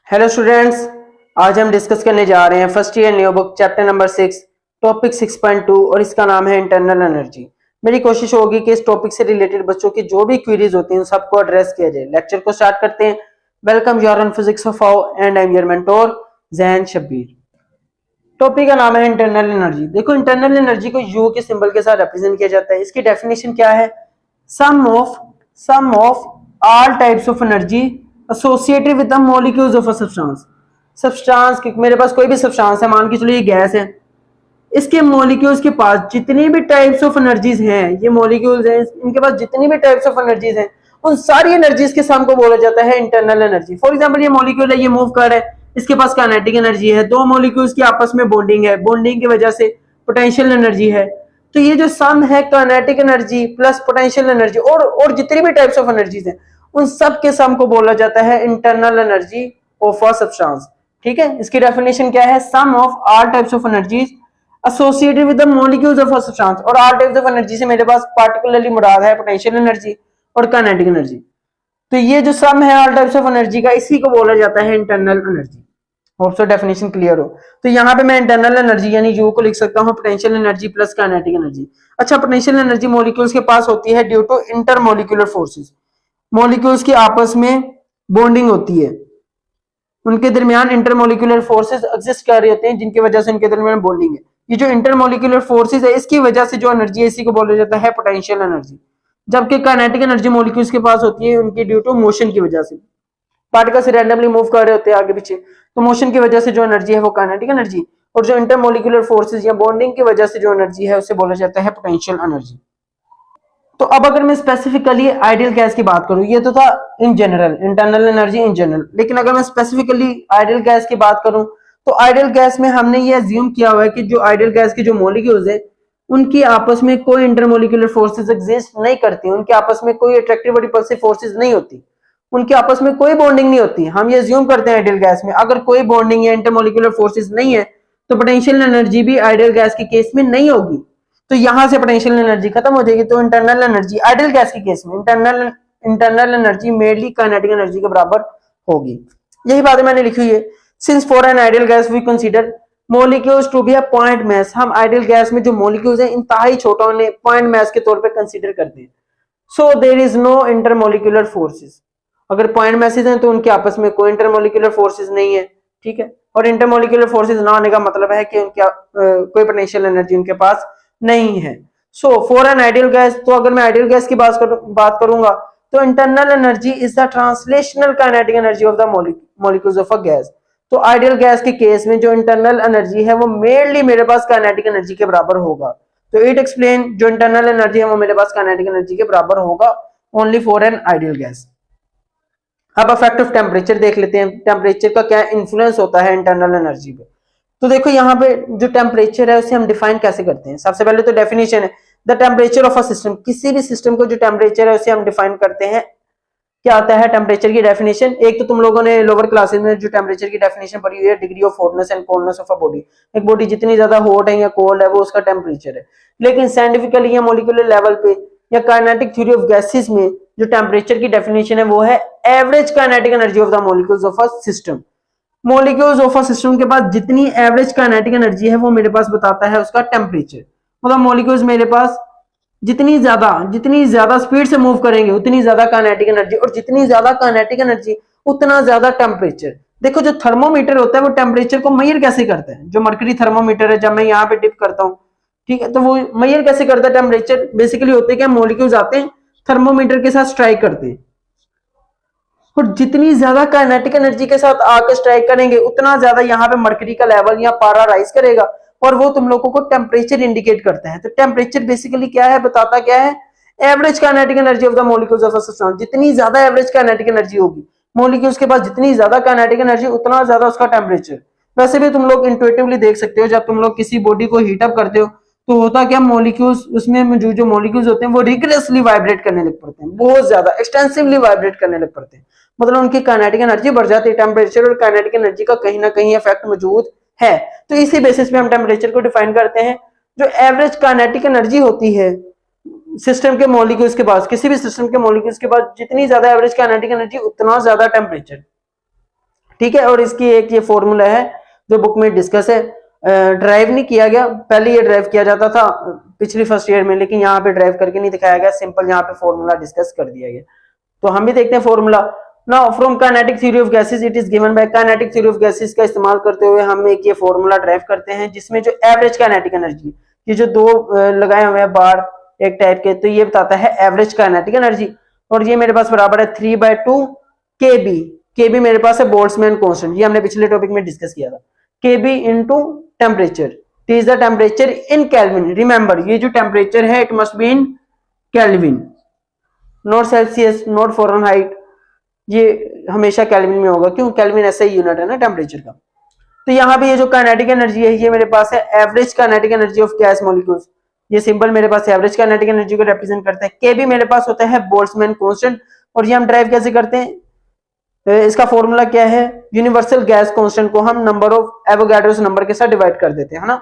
Hello students, आज हम discuss करने जा रहे हैं first year new book chapter number 6 topic 6.2 और इसका नाम है इंटरनल एनर्जी। मेरी कोशिश होगी कि इस टॉपिक से रिलेटेड बच्चों की जो भी क्वेरीज होती हैं उन सबको एड्रेस किया जाए। लेक्चर को स्टार्ट करते हैं। Welcome you are on physics of how and I am your mentor Jain Shabbir. Topic का नाम है इंटरनल एनर्जी। देखो, इंटरनल एनर्जी को यू के सिंबल के साथ रिप्रेजेंट किया जाता है। इसकी डेफिनेशन क्या है? Sum of all types of energy associated with the molecules of a substance की मेरे पास कोई भी सब्सटेंस है, मान के चलो ये गैस है, इसके मॉलिक्यूल्स के पास जितनी भी टाइप्स ऑफ एनर्जीज हैं, ये मॉलिक्यूल्स हैं, इनके पास जितनी भी टाइप्स ऑफ एनर्जीज हैं, उन सारी एनर्जीज के सम को बोला जाता है इंटरनल एनर्जी। फॉर एग्जांपल, ये मॉलिक्यूल है, ये मूव कर रहा है, इसके पास काइनेटिक एनर्जी है, दो मॉलिक्यूल्स की आपस में बॉन्डिंग है, बॉन्डिंग की वजह से पोटेंशियल एनर्जी है। तो ये जो सम है kinetic energy plus potential energy और जितनी भी टाइप्स ऑफ एनर्जीज हैं, उन सब के सम को बोला जाता है internal energy of a substance. ठीक है, इसकी डेफिनेशन क्या है? Sum of all types of energies associated with the molecules of a substance. और ऑल टाइप्स ऑफ एनर्जी से मेरे पास पार्टिकुलरली मुराद है पोटेंशियल एनर्जी और काइनेटिक एनर्जी। तो ये जो सम है ऑल टाइप्स ऑफ एनर्जी का, इसी को बोला जाता है internal energy. Hope so definition clear हो। तो यहाँ पे मैं इंटरनल एनर्जी यानी यू को लिख सकता हूँ potential energy plus kinetic energy. अच्छा, पोटेंशियल एनर्जी मॉलिक्यूल्स के पास होती है due to intermolecular forces. Molecules की आपस में बॉन्डिंग होती है, उनके दरमियान इंटरमॉलिक्यूलर फोर्सेस एग्जिस्ट कर रहे होते हैं, जिनकी वजह से उनके दरमियान बॉन्डिंग है। ये जो इंटरमॉलिक्यूलर फोर्सेस है, इसकी वजह से जो एनर्जी है, इसी को बोला जाता है पोटेंशियल एनर्जी। जबकि काइनेटिक एनर्जी मॉलिक्यूल्स के पास होती है उनकी ड्यू टू मोशन की वजह से, पार्टिकल्स रैंडमली मूव कर रहे होते हैं आगे पीछे, तो मोशन की वजह से जो एनर्जी है वो काइनेटिक एनर्जी, और जो इंटरमॉलिक्यूलर फोर्सेस या बॉन्डिंग की वजह से जो एनर्जी है उसे बोला जाता है पोटेंशियल एनर्जी। तो अब अगर मैं स्पेसिफिकली आइडियल गैस की बात करूं, ये तो था in general internal energy in general, लेकिन अगर मैं स्पेसिफिकली आइडियल गैस की बात करूं तो आइडियल गैस में हमने ये अज्यूम किया हुआ है कि जो आइडियल गैस की जो मॉलिक्यूल्स है उनकी आपस में कोई इंटरमॉलिक्यूलर फोर्सेस एग्जिस्ट नहीं करती, उनके आपस में कोई अट्रैक्टिव और रिपल्सिव फोर्सेस नहीं होती, उनके आपस में कोई बॉन्डिंग नहीं होती। हम ये अज्यूम करते हैं आइडियल गैस में अगर कोई बॉन्डिंग या इंटरमॉलिक्यूलर फोर्सेस नहीं है तो पोटेंशियल एनर्जी भी आइडियल गैस के केस में नहीं होगी। तो यहां से पोटेंशियल एनर्जी खत्म हो जाएगी। तो इंटरनल एनर्जी आइडियल गैस के केस में internal energy mainly kinetic energy के बराबर होगी। यही बातें मैंने लिखी हुई है। Since for an ideal gas we consider molecules to be a point mass, हम आइडियल गैस में जो मॉलिक्यूल्स हैं इंतहाई छोटा उन्हें पॉइंट मास के तौर पे कंसीडर करते हैं। So there is no intermolecular forces. अगर पॉइंट मैसेज हैं तो उनके आपस में कोई इंटरमॉलिक्यूलर फोर्सेस नहीं है। ठीक है, और इंटरमॉलिक्यूलर फोर्सेस ना होने का मतलब है कि उनके कोई पोटेंशियल एनर्जी उनके पास नहीं है। So for an ideal gas, तो अगर मैं आइडियल गैस की बात करूंगा तो internal energy is the translational kinetic energy of the molecules of a gas. तो आइडियल गैस के केस में जो इंटरनल एनर्जी है वो मेनली मेरे पास काइनेटिक एनर्जी के बराबर होगा। तो इट एक्सप्लेन जो इंटरनल एनर्जी है वो मेरे पास काइनेटिक एनर्जी के बराबर होगा only for an ideal gas. अब इफेक्ट ऑफ टेम्परेचर देख लेते हैं, टेम्परेचर का क्या इन्फ्लुएंस होता है इंटरनल एनर्जी पे। तो देखो, यहाँ पे जो टेम्परेचर है उसे हम डिफाइन कैसे करते हैं। सबसे पहले तो डेफिनेशन है the temperature of a system. किसी भी सिस्टम को जो टेम्परेचर है उसे हम डिफाइन करते हैं। क्या आता है टेम्परेचर की डेफिनेशन? एक तो तुम लोगों ने लोअर क्लासेस में जो टेम्परेचर की डेफिनेशन पढ़ी हुई है, degree of hotness and coldness of a body. एक बॉडी जितनी ज्यादा हॉट है या कोल्ड है वो उसका टेम्परेचर है। लेकिन साइंटिफिकली या मॉलिक्यूलर लेवल पे या काइनेटिक थ्योरी ऑफ गैसेस में जो टेम्परेचर की डेफिनेशन है वो है average kinetic energy of the molecules of a system. Molecules of a system के पास जितनी एवरेज काइनेटिक एनर्जी है वो मेरे पास बताता है उसका टेम्परेचर। मतलब मॉलिक्यूल्स मेरे पास जितनी ज्यादा स्पीड से मूव करेंगे उतनी ज्यादा काइनेटिक एनर्जी, और जितनी ज्यादा काइनेटिक एनर्जी उतना ज्यादा टेम्परेचर। देखो, जो थर्मोमीटर होता है वो टेम्परेचर को मेजर कैसे करता है? जो मर्करी थर्मोमीटर है, जब मैं यहाँ पे डिप करता हूँ, ठीक है, तो वो मेजर कैसे करता है टेम्परेचर? बेसिकली होते हैं कि मॉलिक्यूल्स आते हैं थर्मोमीटर के साथ स्ट्राइक करते हैं, और जितनी ज्यादा काइनेटिक एनर्जी के साथ आकर स्ट्राइक करेंगे उतना ज्यादा यहाँ पे मर्करी का लेवल या पारा राइज करेगा, और वो तुम लोगों को टेम्परेचर इंडिकेट करता है। तो टेम्परेचर बेसिकली क्या है, बताता क्या है? Average kinetic energy of the molecules of a substance. जितनी ज्यादा एवरेज काइनेटिक एनर्जी होगी मॉलिक्यूल्स के पास, जितनी ज्यादा काइनेटिक एनर्जी उतना ज्यादा उसका टेम्परेचर। वैसे भी तुम लोग इंट्यूटिवली देख सकते हो, जब तुम लोग किसी बॉडी को हीट अप करते हो तो होता क्या, मॉलिक्यूल्स उसमें जो मॉलिक्यूल्स होते हैं वो रिगरसली वाइब्रेट करने लग पड़ते हैं, बहुत ज्यादा एक्सटेंसिवली वाइब्रेट करने लग पड़ते हैं। मतलब उनकी काइनेटिक एनर्जी बढ़ जाती है। टेम्परेचर और काइनेटिक एनर्जी का कहीं ना कहीं इफेक्ट मौजूद है। तो इसी बेसिस पे हम टेम्परेचर को डिफाइन करते हैं। जो एवरेज काइनेटिक एनर्जी होती है सिस्टम के मॉलिक्यूल्स के पास, किसी भी सिस्टम के मॉलिक्यूल्स के पास जितनी ज्यादा एवरेज काइनेटिक एनर्जी उतना ज्यादा टेम्परेचर। ठीक है। और इसकी एक ये फॉर्मूला है जो बुक में डिस्कस है, ड्राइव नहीं किया गया, पहले ये ड्राइव किया जाता था पिछली फर्स्ट ईयर में, लेकिन यहाँ पे ड्राइव करके नहीं दिखाया गया, सिंपल यहाँ पे फॉर्मूला डिस्कस कर दिया गया। तो हम भी देखते हैं formula. Now from kinetic theory of gases it is given by, kinetic theory of gases का इस्तेमाल करते हुए हम एक ये फॉर्मूला ड्राइव करते हैं जिसमें जो एवरेज काइनेटिक एनर्जी, ये जो दो लगाए हुए हैं बार एक टाइप के, तो ये बताता है एवरेज काइनेटिक एनर्जी, और ये मेरे पास बराबर है 3/2 kb। kb मेरे पास है बोल्ट्जमैन कांस्टेंट, ये हमने पिछले टॉपिक में डिस्कस किया था। kb into temperature, it is the temperature in kelvin. Remember ये जो टेम्परेचर है it must be in kelvin, not Celsius, not Fahrenheit, ये हमेशा केल्विन में होगा, क्यों? केल्विन ऐसा ही यूनिट है ना टेम्परेचर का। तो यहाँ पे ये जो काइनेटिक एनर्जी है ये मेरे पास है average kinetic energy of gas molecules, ये सिंपल मेरे पास एवरेज काइनेटिक एनर्जी को रिप्रेजेंट करता है। केबी मेरे पास होता है बोल्ट्जमैन कांस्टेंट, और ये हम ड्राइव कैसे करते हैं, इसका फॉर्मूला क्या है, यूनिवर्सल गैस कांस्टेंट को हम नंबर ऑफ एवोगाड्रोस नंबर के साथ डिवाइड कर देते हैं, है ना,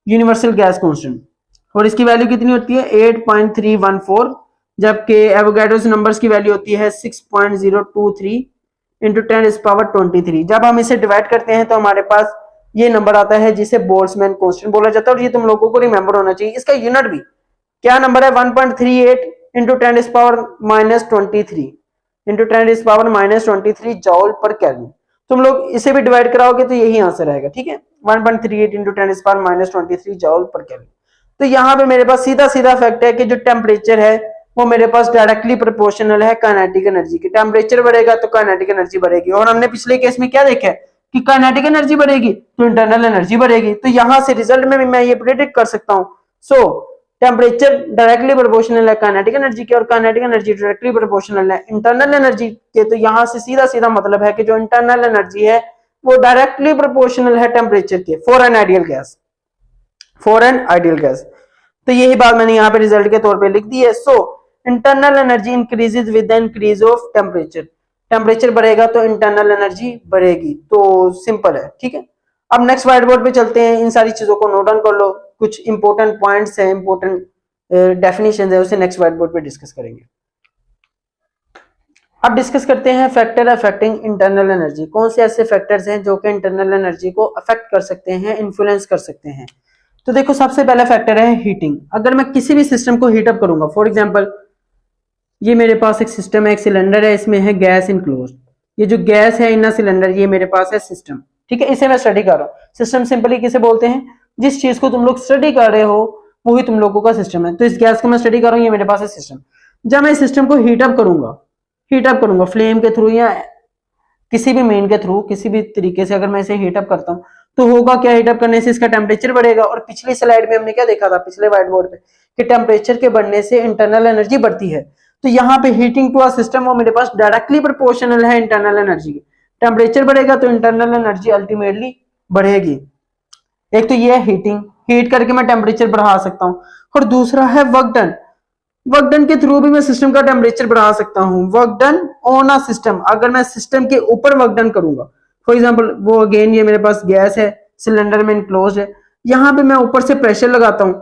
यूनिवर्सल गैस कांस्टेंट, और इसकी वैल्यू कितनी होती है 8.314, जबकि एवोगाड्रोस नंबर्स की वैल्यू होती है 6.023 इंटू 10⁻23। जब हम इसे डिवाइड करते हैं तो हमारे पास ये नंबर आता है जिसे बोल्ट्जमैन कांस्टेंट बोला जाता है, और ये तुम लोगों को रिमेंबर होना चाहिए। इसका यूनिट भी क्या नंबर है 1.38 इंटू 10⁻23 इंटू 10⁻23 जॉल पर केल्विन। तुम लोग इसे भी डिवाइड कराओगे तो यही आंसर आएगा, ठीक है, 1.38 इंटू 10⁻23 जॉल पर केल्विन। तो यहाँ पे मेरे पास सीधा सीधा फैक्ट है कि जो टेम्परेचर है वो मेरे पास डायरेक्टली प्रोपोर्शनल है काइनेटिक एनर्जी की। टेम्परेचर बढ़ेगा तो काइनेटिक एनर्जी बढ़ेगी, और हमने पिछले केस में क्या देखा है कि काइनेटिक एनर्जी बढ़ेगी तो इंटरनल एनर्जी बढ़ेगी। तो यहाँ से रिजल्ट में भी मैं ये प्रेडिक्ट कर सकता हूँ। सो टेम्परेचर डायरेक्टली प्रोपोर्शनल है काइनेटिक एनर्जी के, और काइनेटिक एनर्जी डायरेक्टली प्रोपोर्शनल है इंटरनल एनर्जी के। तो यहाँ से सीधा सीधा मतलब है कि जो इंटरनल एनर्जी है वो डायरेक्टली प्रोपोर्शनल है टेम्परेचर के for an ideal gas, for an ideal gas. तो यही बात मैंने यहाँ पे रिजल्ट के तौर पे लिख दी है। So internal energy increases with the increase of temperature, temperature बढ़ेगा तो इंटरनल एनर्जी बढ़ेगी, तो सिंपल है, ठीक है। अब नेक्स्ट व्हाइट बोर्ड पे चलते हैं, इन सारी चीजों को नोट डाउन कर लो, कुछ इंपॉर्टेंट पॉइंट्स हैं, इंपॉर्टेंट डेफिनेशंस है, उसे नेक्स्ट व्हाइट बोर्ड पे डिस्कस करेंगे। अब डिस्कस करते हैं फैक्टर अफेक्टिंग इंटरनल एनर्जी। कौन से ऐसे फैक्टर्स हैं जो कि इंटरनल एनर्जी को अफेक्ट कर सकते हैं, इन्फ्लुएंस कर सकते हैं। तो देखो सबसे पहला फैक्टर है हीटिंग। अगर मैं किसी भी सिस्टम को हीट अप करूंगा, फॉर एग्जांपल ये मेरे पास एक सिस्टम है, एक सिलेंडर है, इसमें है गैस इनक्लोज, ये जो गैस है इन सिलेंडर, ये मेरे पास है सिस्टम, ठीक है, इसे मैं स्टडी कर रहा हूँ। सिस्टम सिंपली किसे बोलते हैं, जिस चीज को तुम लोग स्टडी कर रहे हो वही तुम लोगों का सिस्टम है। तो इस गैस को मैं स्टडी कर रहा हूँ, ये मेरे पास है सिस्टम। जब मैं इस सिस्टम को हीट अप करूंगा फ्लेम के थ्रू या किसी भी मेन के थ्रू, किसी भी तरीके से अगर मैं इसे हीट अप करता हूँ तो होगा क्या, हीट अप करने से इसका टेम्परेचर बढ़ेगा। और पिछली स्लाइड में हमने क्या देखा था, पिछले व्हाइट बोर्ड पे, कि टेम्परेचर के बढ़ने से इंटरनल एनर्जी बढ़ती है। तो यहाँ पे हीटिंग टू अ सिस्टम वो मेरे पास डायरेक्टली प्रोपोर्शनल है इंटरनल एनर्जी की। टेम्परेचर बढ़ेगा तो इंटरनल एनर्जी अल्टीमेटली बढ़ेगी। एक तो ये है हीटिंग, हीट करके मैं टेम्परेचर बढ़ा सकता हूँ, और दूसरा है वर्क डन। वर्क डन के थ्रू भी मैं सिस्टम का टेम्परेचर बढ़ा सकता हूँ। Work done on a system, अगर मैं सिस्टम के ऊपर वर्क डन करूंगा, फॉर एग्जांपल वो अगेन ये मेरे पास गैस है, सिलेंडर में इनक्लोज है, यहाँ पे मैं ऊपर से प्रेशर लगाता हूँ।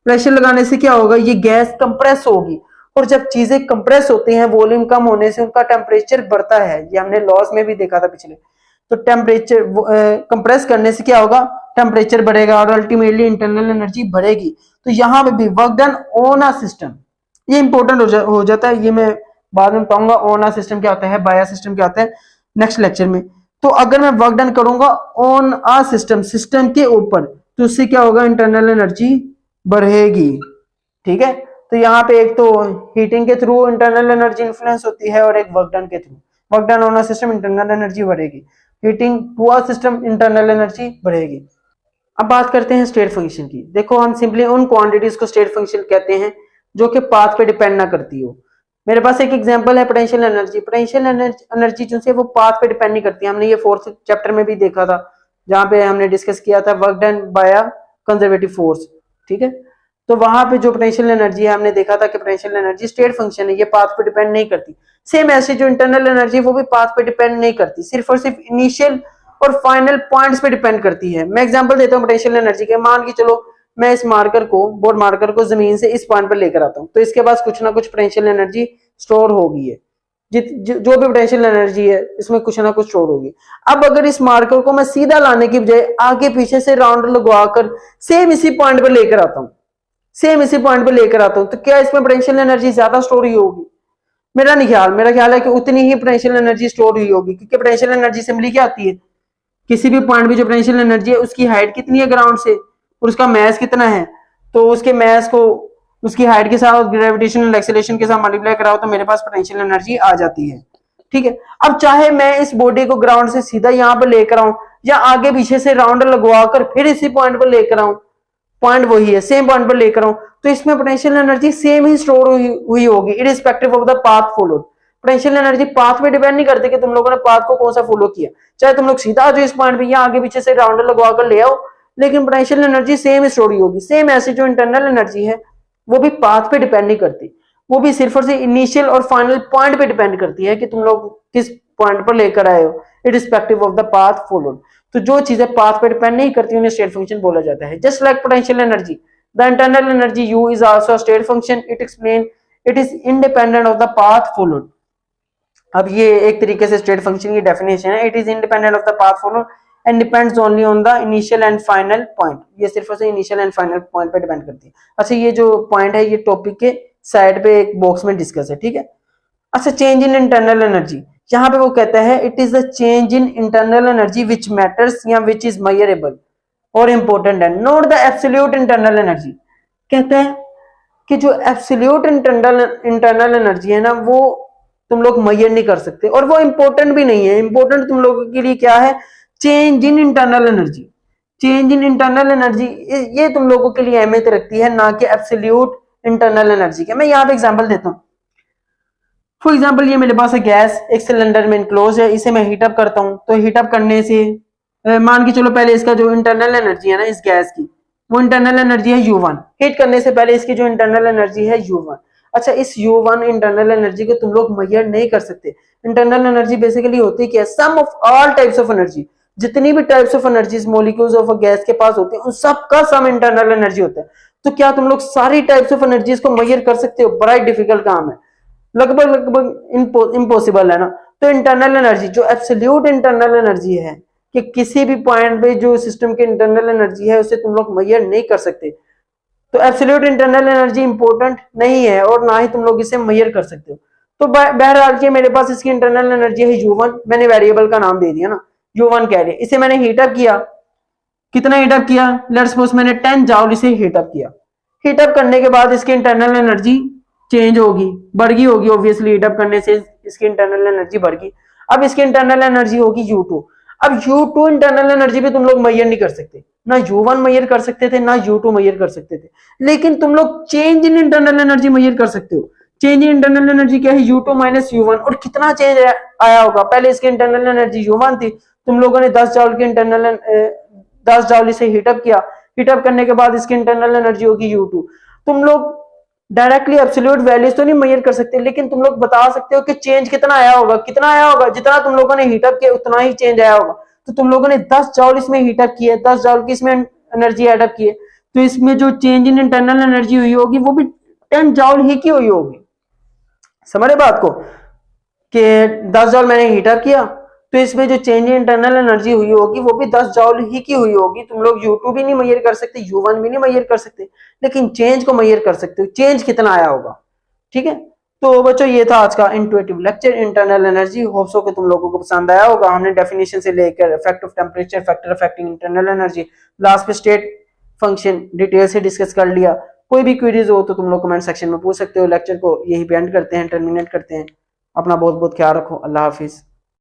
प्रेशर लगाने से क्या होगा, ये गैस कंप्रेस होगी, और जब चीजें कंप्रेस होती हैं वॉल्यूम कम होने से उनका टेम्परेचर बढ़ता है। ये हमने लॉस में भी देखा था पिछले। तो टेम्परेचर कंप्रेस करने से क्या होगा, टेम्परेचर बढ़ेगा और अल्टीमेटली इंटरनल एनर्जी बढ़ेगी। तो यहाँ पे भी work done on a system, ये इंपॉर्टेंट हो जाता है, ये मैं बाद में बताऊंगा ऑन अ सिस्टम क्या होता है, बाय अ सिस्टम क्या होता है नेक्स्ट लेक्चर में। तो अगर मैं वर्क डन करूंगा ऑन अ सिस्टम, सिस्टम के ऊपर, तो उससे क्या होगा, इंटरनल एनर्जी बढ़ेगी, ठीक है। तो यहाँ पे एक तो हीटिंग के थ्रू इंटरनल एनर्जी इन्फ्लुएंस होती है, और एक वर्क डन के थ्रू। Work done on a system internal energy बढ़ेगी, heating to a system internal energy बढ़ेगी। अब बात करते हैं स्टेट फंक्शन की। देखो हम सिंपली उन क्वांटिटीज को स्टेट फंक्शन कहते हैं जो कि पाथ पे डिपेंड ना करती हो। मेरे पास एक एग्जांपल है पोटेंशियल एनर्जी। पोटेंशियल एनर्जी जो है वो पाथ पे डिपेंड नहीं करती। हमने ये 4th चैप्टर में भी देखा था, जहां पे हमने डिस्कस किया था work done by a conservative force, ठीक है। तो वहां पे जो पोटेंशियल एनर्जी है हमने देखा था कि पोटेंशियल एनर्जी स्टेट फंक्शन है, ये पाथ पे डिपेंड नहीं करती। सेम ऐसे जो इंटरनल एनर्जी वो भी पाथ पे डिपेंड नहीं करती, सिर्फ और सिर्फ इनिशियल और फाइनल पॉइंट्स पे डिपेंड करती है। मैं एग्जांपल देता हूँ पोटेंशियल एनर्जी के। मान के चलो मैं इस मार्कर को, बोर्ड मार्कर को जमीन से इस पॉइंट पर लेकर आता हूँ, तो इसके पास कुछ ना कुछ पोटेंशियल एनर्जी स्टोर होगी है, जो भी पोटेंशियल एनर्जी है इसमें कुछ ना कुछ स्टोर होगी। अब अगर इस मार्कर को मैं सीधा लाने की बजाय आगे पीछे से राउंड लगवाकर सेम इसी पॉइंट पर लेकर आता हूं, तो क्या इसमें पोटेंशियल एनर्जी ज्यादा स्टोर हुई होगी? मेरा ख्याल है कि उतनी ही पोटेंशियल एनर्जी स्टोर हुई होगी, क्योंकि पोटेंशियल एनर्जी सिंपली क्या आती है, किसी भी पॉइंट पे जो पोटेंशियल एनर्जी है उसकी हाइट कितनी है ग्राउंड से और उसका मास कितना है, तो उसके मास को उसकी हाइट के साथ ग्रेविटेशनल एक्सेलरेशन के साथ मल्टीप्लाई कराओ तो मेरे पास पोटेंशियल एनर्जी आ जाती है। ठीक है, अब चाहे मैं इस बॉडी को ग्राउंड से सीधा यहाँ पर लेकर आऊं या आगे पीछे से राउंड लगवाकर फिर इसी पॉइंट पर लेकर आऊं, पॉइंट वही है, सेम पॉइंट पर लेकर आऊं, तो इसमें पोटेंशियल एनर्जी सेम ही स्टोर हुई होगी irrespective of the path followed. Potential energy path पे डिपेंड नहीं करती कि तुम लोगों ने पाथ को कौन सा फॉलो किया, चाहे तुम लोग सीधा जो इस पॉइंट पे या आगे पीछे से राउंड लगवा कर ले आओ, लेकिन पोटेंशियल एनर्जी सेम स्टोर हुई होगी। सेम ऐसी जो इंटरनल एनर्जी है वो भी पाथ पे डिपेंड नहीं करती, वो भी सिर्फ और सिर्फ इनिशियल और फाइनल पॉइंट पे डिपेंड करती है कि तुम लोग किस पॉइंट पर लेकर आए हो irrespective of the path followed. तो जो चीजें पाथ पे डिपेंड नहीं करती उन्हें स्टेट फंक्शन बोला जाता है। Just like potential energy, the internal energy U is also a state function. It is independent of the path followed. अब ये एक तरीके से स्टेट फंक्शन की डेफिनेशन है, it is independent of the path followed and depends only on the initial and final point. ये सिर्फ और सिर्फ इनिशियल एंड फाइनल पॉइंट पे डिपेंड करती है। अच्छा, ये जो पॉइंट है ये टॉपिक के साइड पे एक बॉक्स में डिस्कस है, ठीक है। अच्छा, चेंज इन इंटरनल एनर्जी, यहाँ पे वो कहता है it is the change in internal energy which matters या विच इज मेजरेबल और इंपॉर्टेंट है, not the absolute internal energy. कहता है कि जो एब्सोल्यूट इंटरनल एनर्जी है ना वो तुम लोग मेजर नहीं कर सकते और वो इंपॉर्टेंट भी नहीं है। इंपॉर्टेंट तुम लोगों के लिए क्या है, change in internal energy. Change in internal energy ये तुम लोगों के लिए अहमियत रखती है, ना कि एब्सोल्यूट इंटरनल एनर्जी के। मैं यहाँ पे एग्जांपल देता हूँ। फॉर एग्जांपल ये मेरे पास है गैस, एक सिलेंडर में इनक्लोज है, इसे मैं हीटअप करता हूँ। तो हीटअप करने से मान के चलो पहले इसका जो इंटरनल एनर्जी है ना इस गैस की, वो इंटरनल एनर्जी है U1। हीट करने से पहले इसकी जो इंटरनल एनर्जी है U1। अच्छा, इस U1 इंटरनल एनर्जी को तुम लोग मेजर नहीं कर सकते। इंटरनल एनर्जी बेसिकली होती है sum of all types of energy. जितनी भी types of energies molecules of gas के पास होती है उन सब का सम इंटरनल एनर्जी होता है। तो क्या तुम लोग सारी टाइप्स ऑफ एनर्जीज को मेजर कर सकते हो? बड़ा ही डिफिकल्ट काम है, लगभग इम्पॉसिबल है ना। तो इंटरनल एनर्जी जो एब्सोल्यूट इंटरनल एनर्जी है कि किसी भी पॉइंट पे जो सिस्टम की इंटरनल एनर्जी है उसे तुम लोग मेजर नहीं कर सकते। तो एब्सोल्यूट इंटरनल एनर्जी इंपॉर्टेंट नहीं है और ना ही तुम लोग इसे मेजर कर सकते हो। तो बहरहाल के मेरे पास इसकी इंटरनल एनर्जी है U1, मैंने वेरिएबल का नाम दे दिया ना, U1 कह रहे, इसे मैंने हीटअप किया। कितना हीटअप किया? लेट्स सपोज मैंने 10 जूल इसे हीटअप किया। हीटअप करने के बाद इसकी इंटरनल एनर्जी चेंज होगी, बढ़ गई होगी, ऑब्वियसली हीटअप करने से इसकी इंटरनल एनर्जी बढ़ गई। अब इसकी इंटरनल एनर्जी होगी U2। अब U2 इंटरनल एनर्जी भी तुम लोग मेजर नहीं कर सकते, ना U1 मेजर कर सकते थे ना U2 मेजर कर सकते थे, लेकिन तुम लोग change in internal energy measure कर सकते हो। चेंज इन इंटरनल एनर्जी क्या है? U2 minus U1। और कितना चेंज आया होगा? पहले इसकी इंटरनल एनर्जी U1 थी, तुम लोगों ने 10 जूल की इंटरनल 10 जूल इसे हीटअप किया। हीटअप करने के बाद इसकी इंटरनल एनर्जी होगी U2। तुम लोग डायरेक्टली एब्सोल्यूट वैल्यूज तो नहीं मेजर कर सकते, लेकिन तुम लोग बता सकते हो कि चेंज कितना आया होगा। कितना आया होगा? जितना तुम लोगों ने हीटअप किया उतना ही चेंज आया होगा। तो तुम लोगों ने 10 जूल इसमें हीटअप किए, 10 जूल की इसमें एनर्जी एडअप की है, तो इसमें जो चेंज इन इंटरनल एनर्जी हुई होगी वो भी 10 जूल ही की हुई होगी। समझ रहे बात को कि 10 जूल मैंने हीटअप किया तो इसमें जो चेंज इन इंटरनल एनर्जी हुई होगी वो भी 10 जूल ही की हुई होगी। तुम लोग U2 भी नहीं मेजर कर सकते, U1 भी नहीं मेजर कर सकते, लेकिन चेंज को मेजर कर सकते हो, चेंज कितना आया होगा। ठीक है, तो बच्चों ये था आज का intuitive lecture internal energy. Hope so कि तुम लोगों को पसंद आया होगा। हमने डेफिनेशन से लेकर effect of temperature, factor affecting internal energy, last पे स्टेट फंक्शन डिटेल से डिस्कस कर लिया। कोई भी क्वेरीज हो तो तुम लोग कमेंट सेक्शन में पूछ सकते हो। लेक्चर को यही पे एंड करते हैं, टर्मिनेट करते हैं। अपना बहुत बहुत ख्याल रखो। अल्लाह हाफिज।